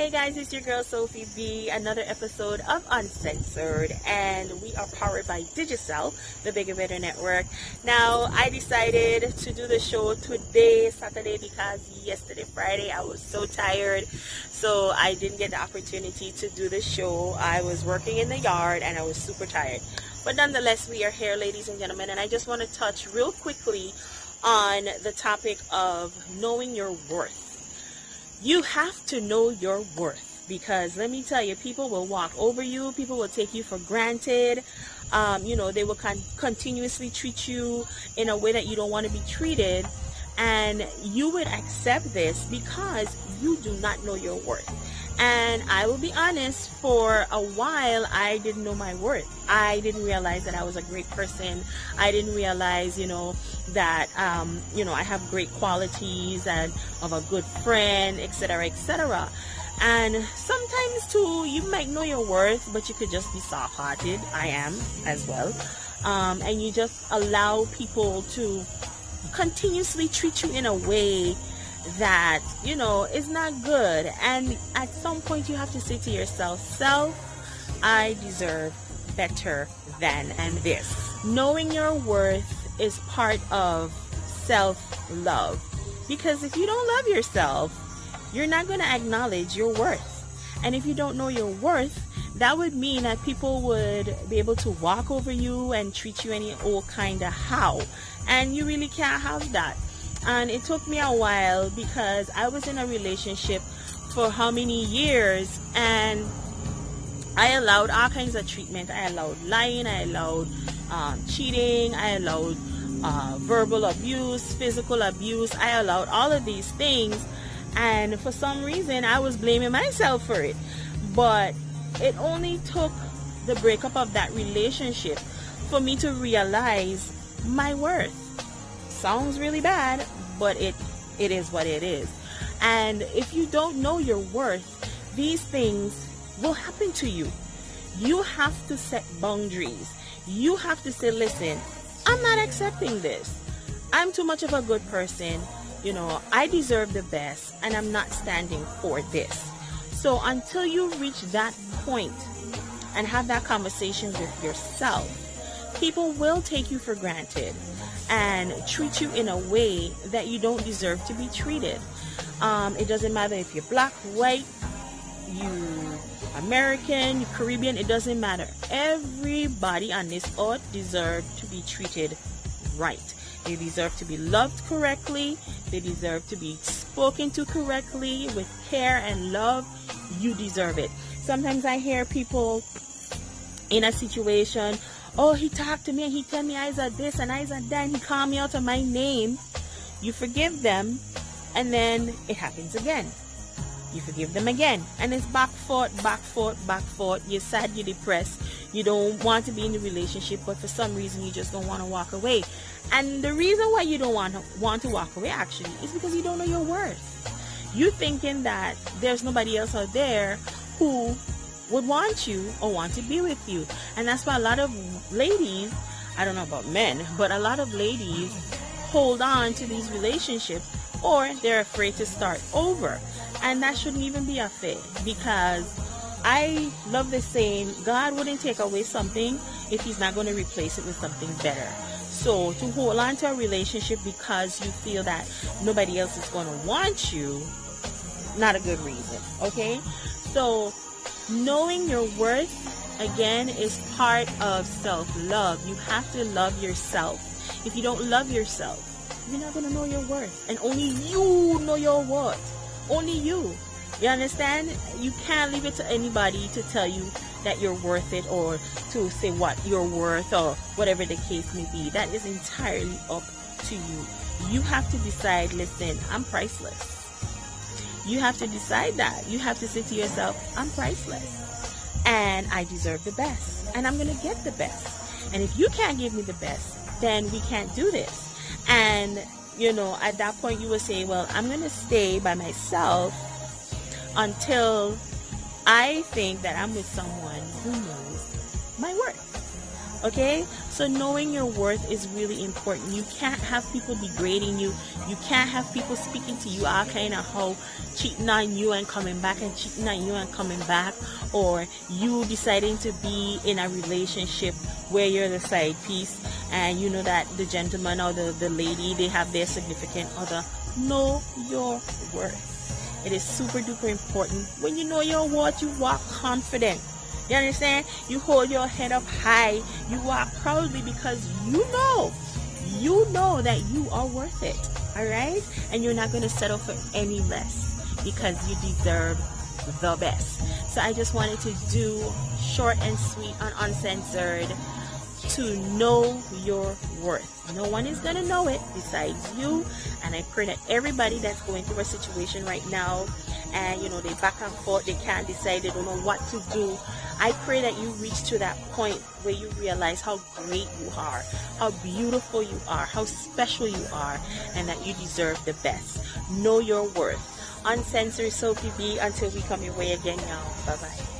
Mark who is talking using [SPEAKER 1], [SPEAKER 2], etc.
[SPEAKER 1] Hey guys, it's your girl Sophie B, another episode of Uncensored, and we are powered by Digicel, the Bigger Better Network. Now, I decided to do the show today, Saturday, because yesterday, Friday, I was so tired, so I didn't get the opportunity to do the show. I was working in the yard and I was super tired. But nonetheless, we are here, ladies and gentlemen, and I just want to touch real quickly on the topic of knowing your worth. You have to know your worth, because let me tell you, people will walk over you, people will take you for granted, they will continuously treat you in a way that you don't want to be treated, and you would accept this because you do not know your worth. And I will be honest, for a while I didn't know my worth. I didn't realize that I was a great person. I didn't realize, that I have great qualities and of a good friend, etc., etc. And sometimes too, you might know your worth, but you could just be soft-hearted. I am as well. And you just allow people to continuously treat you in a way that is not good. And at some point you have to say to yourself, I deserve better than this. Knowing your worth is part of self-love, because if you don't love yourself, you're not going to acknowledge your worth. And if you don't know your worth, that would mean that people would be able to walk over you and treat you any old kind of how, and you really can't have that. And it took me a while, because I was in a relationship for how many years, and I allowed all kinds of treatment. I allowed lying, I allowed cheating, I allowed verbal abuse, physical abuse. I allowed all of these things, and for some reason I was blaming myself for it. But it only took the breakup of that relationship for me to realize my worth. Sounds really bad, but it is what it is. And if you don't know your worth, these things will happen to you. You have to set boundaries. You have to say, listen, I'm not accepting this. I'm too much of a good person. I deserve the best, and I'm not standing for this. So until you reach that point and have that conversation with yourself, people will take you for granted and treat you in a way that you don't deserve to be treated. It doesn't matter if you're black, white, you American, you Caribbean, it doesn't matter. Everybody on this earth deserves to be treated right. They deserve to be loved correctly. They deserve to be spoken to correctly with care and love. You deserve it. Sometimes I hear people in a situation, oh, he talked to me and he tell me I said this and I said that, and he called me out of my name. You forgive them, and then it happens again. You forgive them again, and it's back forth. You're sad, you're depressed, you don't want to be in the relationship, but for some reason you just don't want to walk away. And the reason why you don't want to walk away actually is because you don't know your worth. You thinking that there's nobody else out there who would want you or want to be with you. And that's why a lot of ladies, I don't know about men, but a lot of ladies hold on to these relationships, or they're afraid to start over. And that shouldn't even be a thing, because I love the saying, God wouldn't take away something if he's not going to replace it with something better. So to hold on to a relationship because you feel that nobody else is going to want you, not a good reason, okay? So knowing your worth, again, is part of self-love. You have to love yourself. If you don't love yourself, you're not going to know your worth. And only you know your worth. Only you. You understand? You can't leave it to anybody to tell you that you're worth it, or to say what you're worth, or whatever the case may be. That is entirely up to you. You have to decide, listen, I'm priceless. You have to decide that. You have to say to yourself, I'm priceless, and I deserve the best, and I'm going to get the best. And if you can't give me the best, then we can't do this. And at that point you will say, well, I'm going to stay by myself until I think that I'm with someone who knows my worth. Okay, so knowing your worth is really important. You can't have people degrading you. You can't have people speaking to you all kind of how cheating on you and coming back and cheating on you and coming back, or you deciding to be in a relationship where you're the side piece and you know that the gentleman or the lady, they have their significant other. Know your worth. It is super duper important. When you know your worth, you walk confident. You understand? You hold your head up high. You walk proudly because you know that you are worth it. All right? And you're not going to settle for any less because you deserve the best. So I just wanted to do short and sweet on Uncensored to know your worth. No one is going to know it besides you. And I pray that everybody that's going through a situation right now and they back and forth, they can't decide, they don't know what to do, I pray that you reach to that point where you realize how great you are, how beautiful you are, how special you are, and that you deserve the best. Know your worth. Uncensored Sophie B. Until we come your way again, y'all. Bye-bye.